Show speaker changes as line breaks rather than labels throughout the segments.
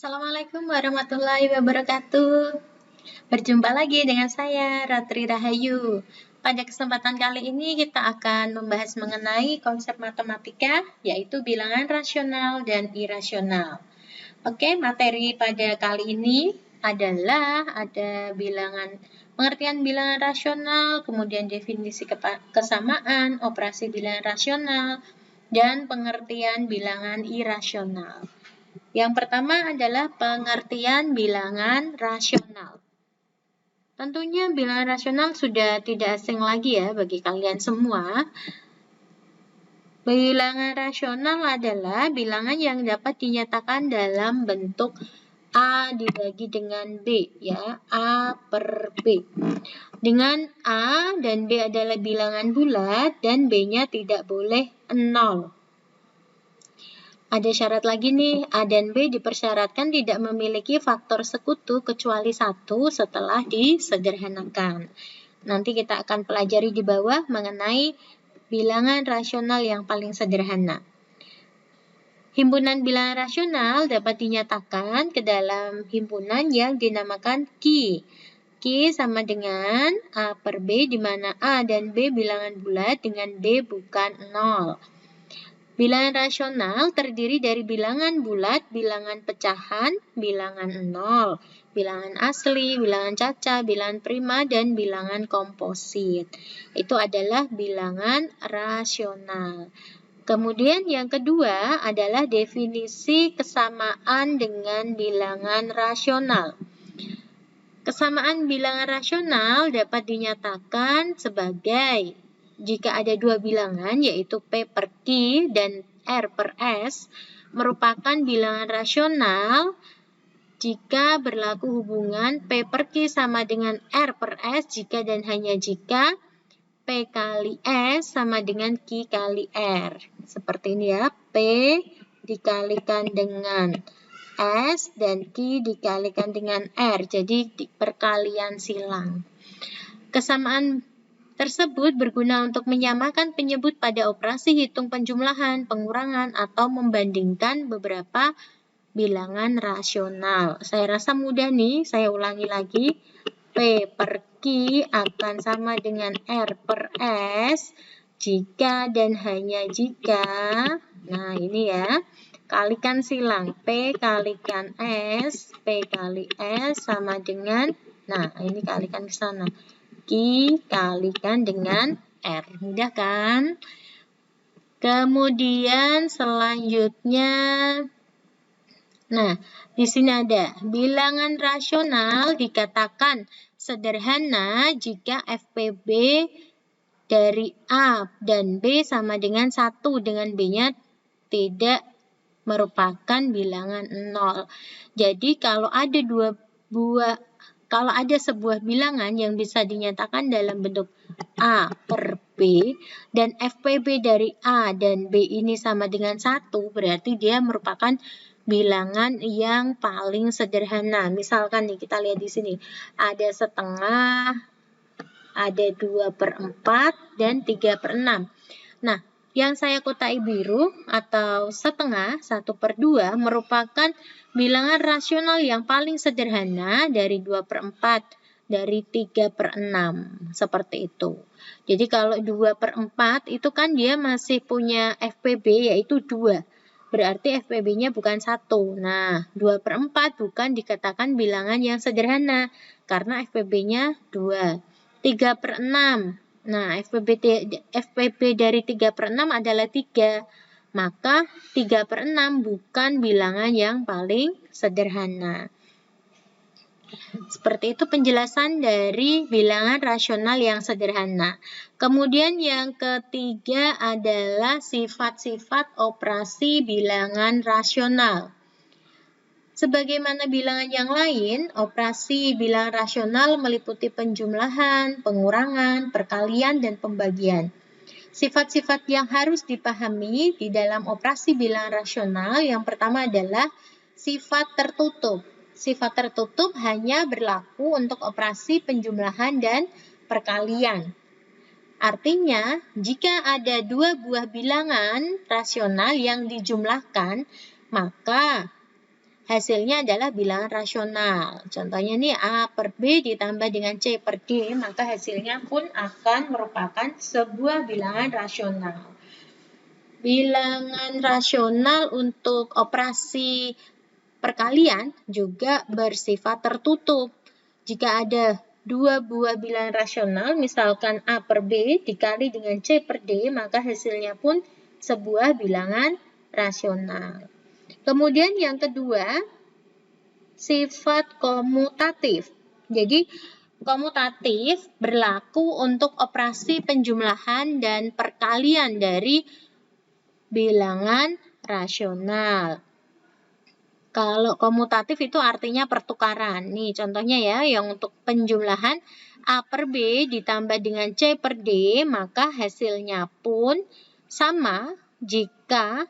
Assalamualaikum warahmatullahi wabarakatuh. Berjumpa lagi dengan saya, Ratri Rahayu. Pada kesempatan kali ini kita akan membahas mengenai konsep matematika, yaitu bilangan rasional dan irasional. Oke, materi pada kali ini adalah ada pengertian bilangan rasional, kemudian definisi kesamaan, operasi bilangan rasional, dan pengertian bilangan irasional. Yang pertama adalah pengertian bilangan rasional. Tentunya bilangan rasional sudah tidak asing lagi ya bagi kalian semua. Bilangan rasional adalah bilangan yang dapat dinyatakan dalam bentuk A dibagi dengan B, ya, A per B. Dengan A dan B adalah bilangan bulat dan B-nya tidak boleh 0. Ada syarat lagi nih, A dan B dipersyaratkan tidak memiliki faktor sekutu kecuali 1 setelah disederhanakan. Nanti kita akan pelajari di bawah mengenai bilangan rasional yang paling sederhana. Himpunan bilangan rasional dapat dinyatakan ke dalam himpunan yang dinamakan Q. Q sama dengan A per B, di mana A dan B bilangan bulat dengan B bukan 0. Bilangan rasional terdiri dari bilangan bulat, bilangan pecahan, bilangan 0, bilangan asli, bilangan caca, bilangan prima, dan bilangan komposit. Itu adalah bilangan rasional. Kemudian yang kedua adalah definisi kesamaan dengan bilangan rasional. Kesamaan bilangan rasional dapat dinyatakan sebagai jika ada dua bilangan, yaitu P per Q dan R per S, merupakan bilangan rasional jika berlaku hubungan P per Q sama dengan R per S jika dan hanya jika P kali S sama dengan Q kali R. Seperti ini ya, P dikalikan dengan S dan Q dikalikan dengan R, jadi perkalian silang. Kesamaan tersebut berguna untuk menyamakan penyebut pada operasi hitung penjumlahan, pengurangan, atau membandingkan beberapa bilangan rasional. Saya rasa mudah nih, saya ulangi lagi. P per Q akan sama dengan R per S jika dan hanya jika, nah ini ya, kalikan silang, P kalikan S, P kali S sama dengan, nah ini kalikan ke sana, Q kalikan dengan R. Mudah kan? Kemudian selanjutnya, nah di sini ada bilangan rasional dikatakan sederhana jika FPB dari A dan B sama dengan 1 dengan B-nya tidak merupakan bilangan 0. Jadi kalau ada sebuah bilangan yang bisa dinyatakan dalam bentuk A per B dan FPB dari A dan B ini sama dengan 1, berarti dia merupakan bilangan yang paling sederhana. Misalkan nih kita lihat di sini, ada setengah, ada 2 per 4, dan 3 per 6. Nah, yang saya kotai biru atau setengah 1 per 2 merupakan bilangan rasional yang paling sederhana dari 2 per 4, dari 3 per 6, seperti itu. Jadi kalau 2 per 4 itu kan dia masih punya FPB yaitu 2, berarti FPB-nya bukan 1. Nah, 2 per 4 bukan dikatakan bilangan yang sederhana, karena FPB-nya 2. 3 per 6, nah FPB dari 3 per 6 adalah 3, maka 3 per 6 bukan bilangan yang paling sederhana. Seperti itu penjelasan dari bilangan rasional yang sederhana. Kemudian yang ketiga adalah sifat-sifat operasi bilangan rasional. Sebagaimana bilangan yang lain, operasi bilangan rasional meliputi penjumlahan, pengurangan, perkalian, dan pembagian. Sifat-sifat yang harus dipahami di dalam operasi bilangan rasional yang pertama adalah sifat tertutup. Sifat tertutup hanya berlaku untuk operasi penjumlahan dan perkalian. Artinya, jika ada dua buah bilangan rasional yang dijumlahkan, maka hasilnya adalah bilangan rasional. Contohnya nih A per B ditambah dengan C per D, maka hasilnya pun akan merupakan sebuah bilangan rasional. Bilangan rasional untuk operasi perkalian juga bersifat tertutup. Jika ada dua buah bilangan rasional, misalkan A per B dikali dengan C per D, maka hasilnya pun sebuah bilangan rasional. Kemudian yang kedua, sifat komutatif. Jadi, komutatif berlaku untuk operasi penjumlahan dan perkalian dari bilangan rasional. Kalau komutatif itu artinya pertukaran. Nih contohnya ya, yang untuk penjumlahan A per B ditambah dengan C per D, maka hasilnya pun sama jika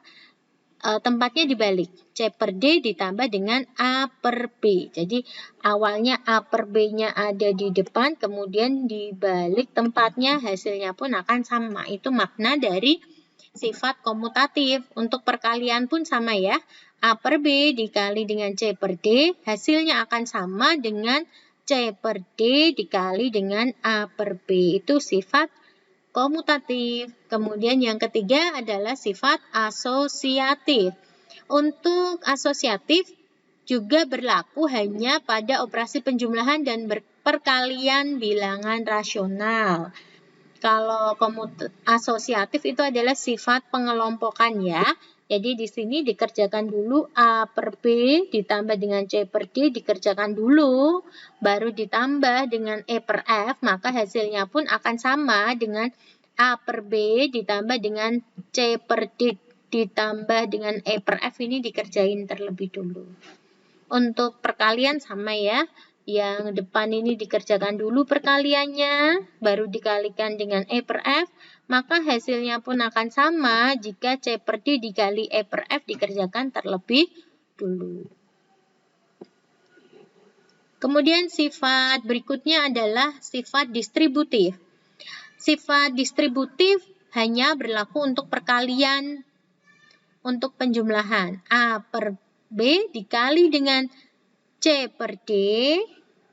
tempatnya dibalik. C per D ditambah dengan A per B. Jadi awalnya A per B-nya ada di depan, kemudian dibalik tempatnya, hasilnya pun akan sama. Itu makna dari sifat komutatif. Untuk perkalian pun sama ya. A per B dikali dengan C per D, hasilnya akan sama dengan C per D dikali dengan A per B. Itu sifat komutatif. Kemudian yang ketiga adalah sifat asosiatif. Untuk asosiatif juga berlaku hanya pada operasi penjumlahan dan perkalian bilangan rasional. Kalau asosiatif itu adalah sifat pengelompokan ya. Jadi di sini dikerjakan dulu A per B ditambah dengan C per D dikerjakan dulu, baru ditambah dengan E per F, maka hasilnya pun akan sama dengan A per B ditambah dengan C per D ditambah dengan E per F, ini dikerjain terlebih dulu. Untuk perkalian sama ya. Yang depan ini dikerjakan dulu perkaliannya, baru dikalikan dengan E per F, maka hasilnya pun akan sama jika C per D dikali E per F dikerjakan terlebih dulu. Kemudian sifat berikutnya adalah sifat distributif. Sifat distributif hanya berlaku untuk perkalian, untuk penjumlahan. A per B dikali dengan C per D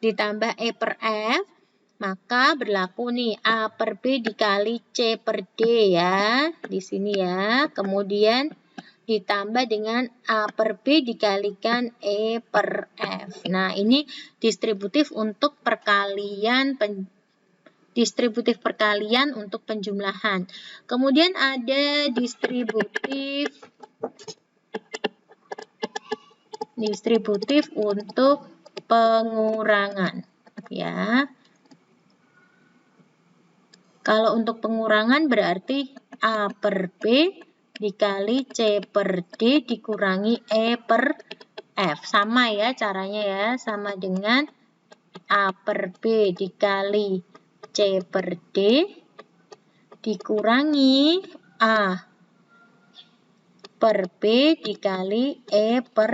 ditambah E per F, maka berlaku nih A per B dikali C per D ya, di sini ya. Kemudian ditambah dengan A per B dikalikan E per F. Nah, ini distributif untuk perkalian, distributif perkalian untuk penjumlahan. Kemudian ada distributif untuk pengurangan ya. Kalau untuk pengurangan berarti A per B dikali C per D dikurangi E per F. Sama ya caranya ya, sama dengan A per B dikali C per D dikurangi A per B dikali E per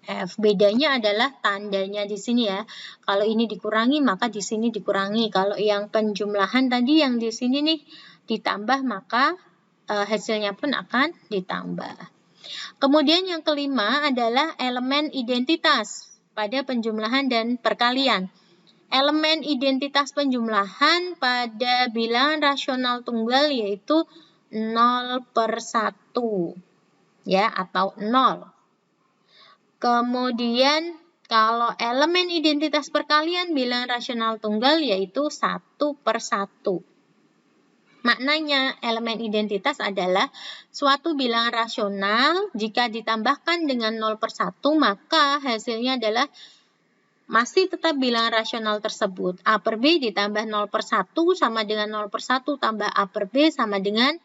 F. Bedanya adalah tandanya di sini ya. Kalau ini dikurangi, maka di sini dikurangi. Kalau yang penjumlahan tadi yang di sini nih ditambah, maka hasilnya pun akan ditambah. Kemudian yang kelima adalah elemen identitas pada penjumlahan dan perkalian. Elemen identitas penjumlahan pada bilangan rasional tunggal yaitu 0 per 1 ya, atau 0. Kemudian kalau elemen identitas perkalian bilangan rasional tunggal yaitu 1 per 1. Maknanya elemen identitas adalah suatu bilangan rasional jika ditambahkan dengan 0 per 1 maka hasilnya adalah masih tetap bilangan rasional tersebut. A per B ditambah 0 per 1 sama dengan 0 per 1 tambah A per B sama dengan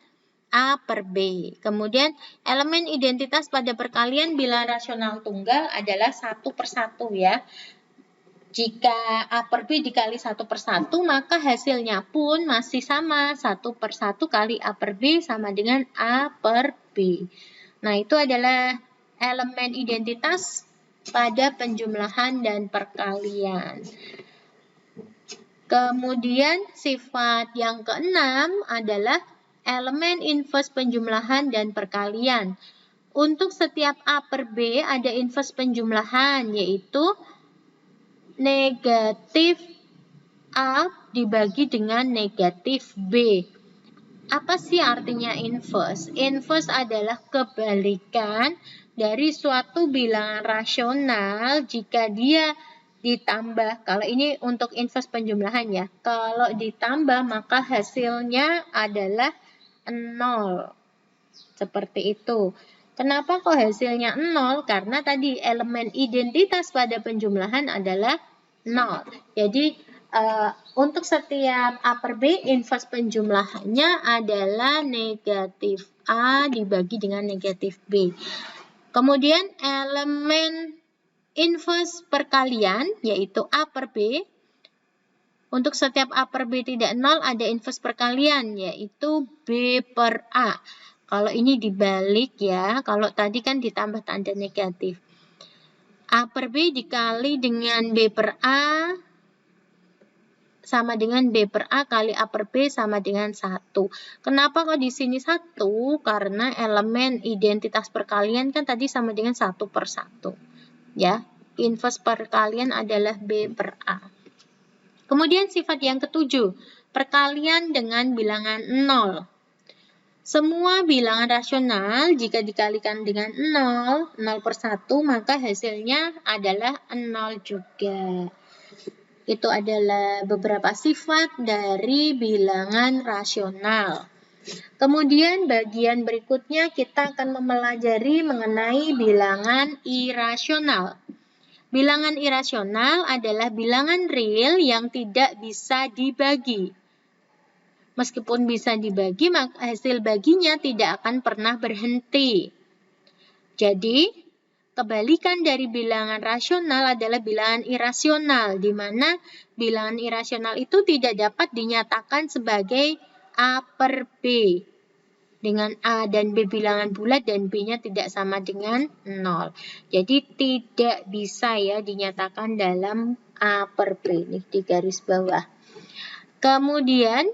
A per B. Kemudian elemen identitas pada perkalian bilangan rasional tunggal adalah 1 per 1 ya. Jika A per B dikali 1 per 1 maka hasilnya pun masih sama. 1 per 1 kali A per B sama dengan A per B. Nah itu adalah elemen identitas pada penjumlahan dan perkalian. Kemudian sifat yang keenam adalah elemen inverse penjumlahan dan perkalian. Untuk setiap A per B ada inverse penjumlahan, yaitu negatif A dibagi dengan negatif B. Apa sih artinya inverse? Inverse adalah kebalikan dari suatu bilangan rasional jika dia ditambah. Kalau ini untuk inverse penjumlahan ya. Kalau ditambah maka hasilnya adalah 0. Seperti itu. Kenapa kok hasilnya 0? Karena tadi elemen identitas pada penjumlahan adalah 0. Jadi untuk setiap A per B, inverse penjumlahannya adalah negatif A dibagi dengan negatif B. Kemudian elemen inverse perkalian, yaitu A per B. Untuk setiap A per B tidak 0, ada inverse perkalian, yaitu B per A. Kalau ini dibalik ya, kalau tadi kan ditambah tanda negatif. A per B dikali dengan B per A sama dengan B per A kali A per B sama dengan 1. Kenapa kok di sini 1? Karena elemen identitas perkalian kan tadi sama dengan 1 per 1. Ya, inverse perkalian adalah B per A. Kemudian sifat yang ketujuh, perkalian dengan bilangan 0. Semua bilangan rasional jika dikalikan dengan 0 per 1, maka hasilnya adalah 0 juga. Itu adalah beberapa sifat dari bilangan rasional. Kemudian bagian berikutnya kita akan mempelajari mengenai bilangan irasional. Bilangan irasional adalah bilangan real yang tidak bisa dibagi. Meskipun bisa dibagi, maka hasil baginya tidak akan pernah berhenti. Jadi, kebalikan dari bilangan rasional adalah bilangan irasional, di mana bilangan irasional itu tidak dapat dinyatakan sebagai A per B. Dengan A dan B bilangan bulat dan B-nya tidak sama dengan 0. Jadi, tidak bisa ya dinyatakan dalam A per B. Ini di garis bawah. Kemudian,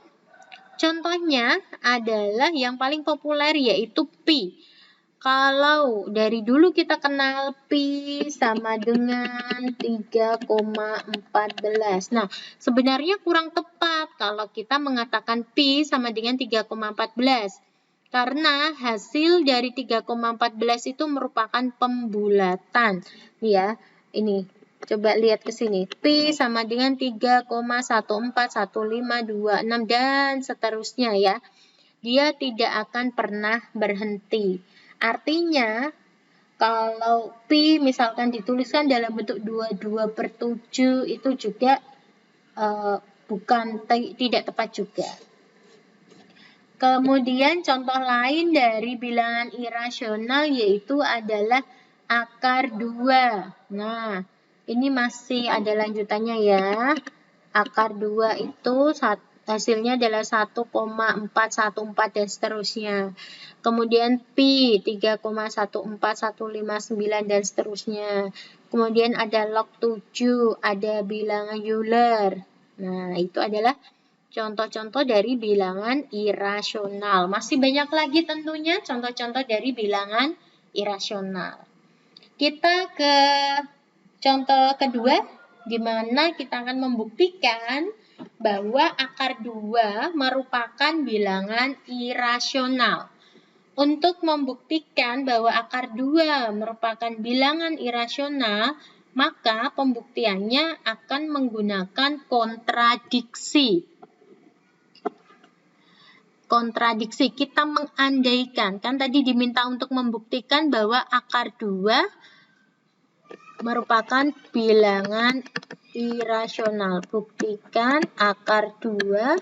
contohnya adalah yang paling populer yaitu pi. Kalau dari dulu kita kenal pi sama dengan 3,14. Nah, sebenarnya kurang tepat kalau kita mengatakan pi sama dengan 3,14. Karena hasil dari 3,14 itu merupakan pembulatan. Ya, ini. Coba lihat ke sini. Pi sama dengan 3,141526 dan seterusnya ya. Dia tidak akan pernah berhenti. Artinya, kalau pi misalkan dituliskan dalam bentuk 22/7 itu juga tidak tepat juga. Kemudian contoh lain dari bilangan irasional yaitu adalah akar 2. Nah, ini masih ada lanjutannya ya. Akar 2 itu hasilnya adalah 1,414 dan seterusnya. Kemudian pi 3,14159 dan seterusnya. Kemudian ada log 7, ada bilangan Euler. Nah, itu adalah contoh-contoh dari bilangan irasional. Masih banyak lagi tentunya contoh-contoh dari bilangan irasional. Kita ke contoh kedua, di mana kita akan membuktikan bahwa akar 2 merupakan bilangan irasional. Untuk membuktikan bahwa akar 2 merupakan bilangan irasional, maka pembuktiannya akan menggunakan kontradiksi. Kontradiksi, kita mengandaikan, kan tadi diminta untuk membuktikan bahwa akar 2 merupakan bilangan irasional. Buktikan akar 2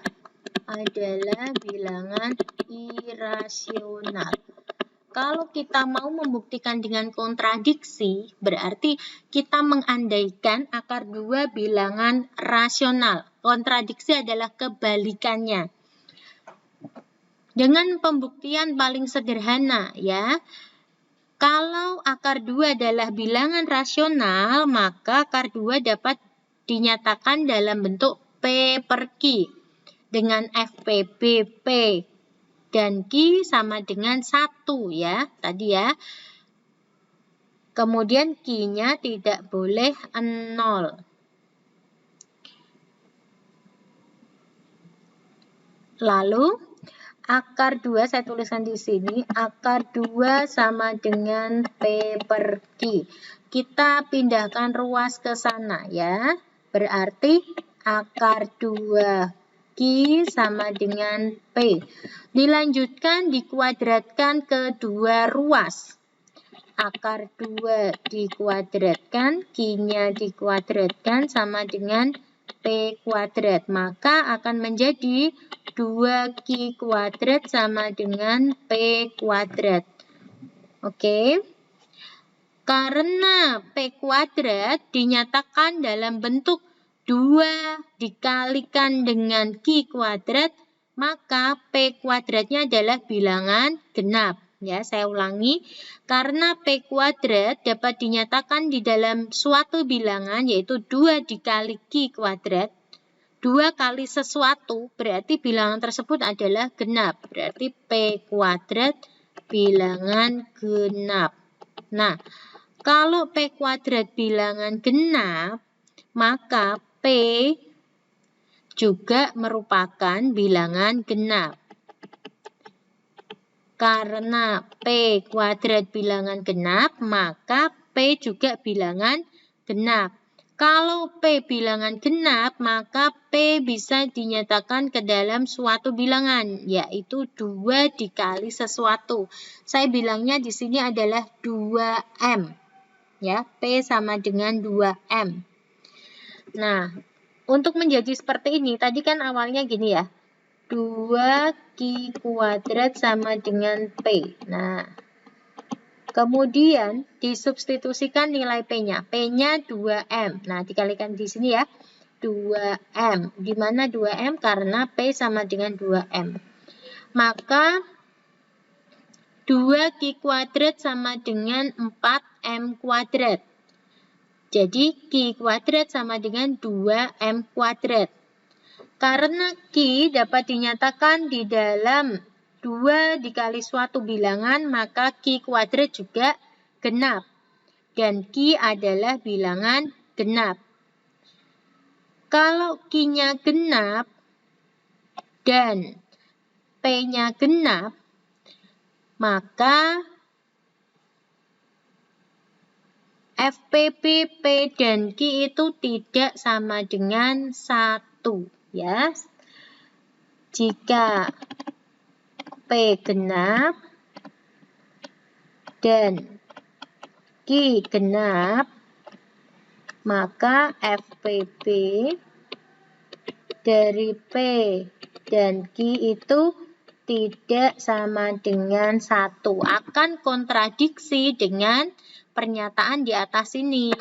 adalah bilangan irasional. Kalau kita mau membuktikan dengan kontradiksi, berarti kita mengandaikan akar 2 bilangan rasional. Kontradiksi adalah kebalikannya. Dengan pembuktian paling sederhana ya. Kalau akar 2 adalah bilangan rasional, maka akar 2 dapat dinyatakan dalam bentuk P per Q dengan FPB P. dan Q sama dengan 1 ya, tadi ya. Kemudian Q-nya tidak boleh 0. Lalu akar 2 saya tuliskan di sini, akar 2 sama dengan P per Q. Kita pindahkan ruas ke sana ya. Berarti akar 2 Q sama dengan P. Dilanjutkan dikuadratkan ke dua ruas. Akar 2 dikuadratkan, Q-nya dikuadratkan sama dengan P kuadrat. Maka akan menjadi 2Q kuadrat sama dengan P kuadrat. Oke. Karena P kuadrat dinyatakan dalam bentuk 2 dikalikan dengan Q kuadrat, maka P kuadratnya adalah bilangan genap. Ya, saya ulangi. Karena P kuadrat dapat dinyatakan di dalam suatu bilangan, yaitu 2 dikali Q kuadrat. 2 kali sesuatu, berarti bilangan tersebut adalah genap. Berarti P kuadrat bilangan genap. Nah, kalau P kuadrat bilangan genap, maka P juga merupakan bilangan genap. Karena P kuadrat bilangan genap, maka P juga bilangan genap. Kalau P bilangan genap, maka P bisa dinyatakan ke dalam suatu bilangan, yaitu 2 dikali sesuatu. Saya bilangnya di sini adalah 2M. Ya, P sama dengan 2M. Nah, untuk menjadi seperti ini, tadi kan awalnya gini ya. 2Q kuadrat sama dengan P. Nah, kemudian disubstitusikan nilai P-nya. P-nya 2M. Nah, dikalikan di sini ya. 2M. Di mana 2M? Karena P sama dengan 2M. Maka 2Q kuadrat sama dengan 4M kuadrat. Jadi Q kuadrat sama dengan 2M kuadrat. Karena Q dapat dinyatakan di dalam 2 dikali suatu bilangan, maka Q kuadrat juga genap. Dan Q adalah bilangan genap. Kalau Q-nya genap dan P-nya genap, maka FPP, P, dan Q itu tidak sama dengan 1. Ya, jika P genap dan Q genap, maka FPP dari P dan Q itu tidak sama dengan 1. Akan kontradiksi dengan pernyataan di atas ini.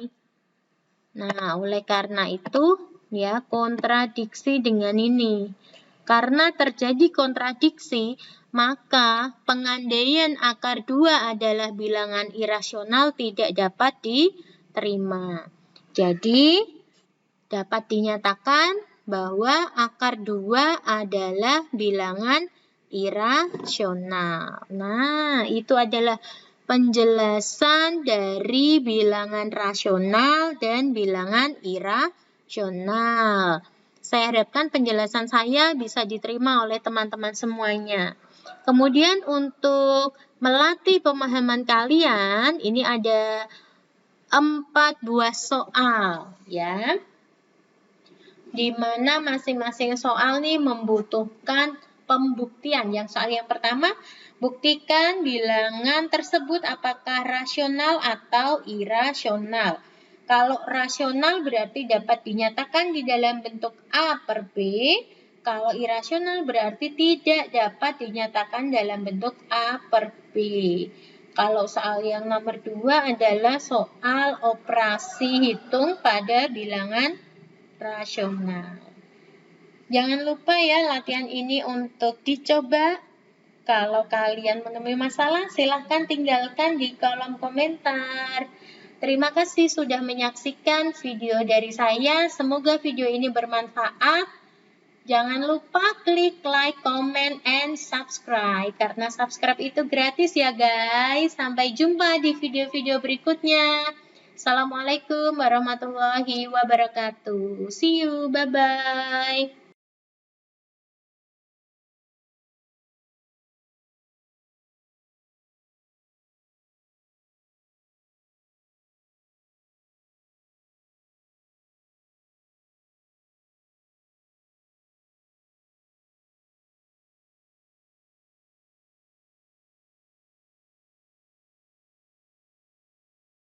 Nah, oleh karena itu, ya, kontradiksi dengan ini. Karena terjadi kontradiksi, maka pengandaian akar 2 adalah bilangan irasional tidak dapat diterima. Jadi, dapat dinyatakan bahwa akar 2 adalah bilangan irasional. Nah, itu adalah penjelasan dari bilangan rasional dan bilangan irasional. Saya harapkan penjelasan saya bisa diterima oleh teman-teman semuanya. Kemudian untuk melatih pemahaman kalian, ini ada 4 buah soal, ya. Di mana masing-masing soal nih membutuhkan pembuktian. Yang soal yang pertama, buktikan bilangan tersebut apakah rasional atau irasional. Kalau rasional berarti dapat dinyatakan di dalam bentuk A per B. Kalau irasional berarti tidak dapat dinyatakan dalam bentuk A per B. Kalau soal yang nomor 2 adalah soal operasi hitung pada bilangan rasional. Jangan lupa ya latihan ini untuk dicoba. Kalau kalian menemui masalah, silahkan tinggalkan di kolom komentar. Terima kasih sudah menyaksikan video dari saya. Semoga video ini bermanfaat. Jangan lupa klik like, comment, and subscribe. Karena subscribe itu gratis ya guys. Sampai jumpa di video-video berikutnya. Assalamualaikum warahmatullahi wabarakatuh. See you, bye-bye.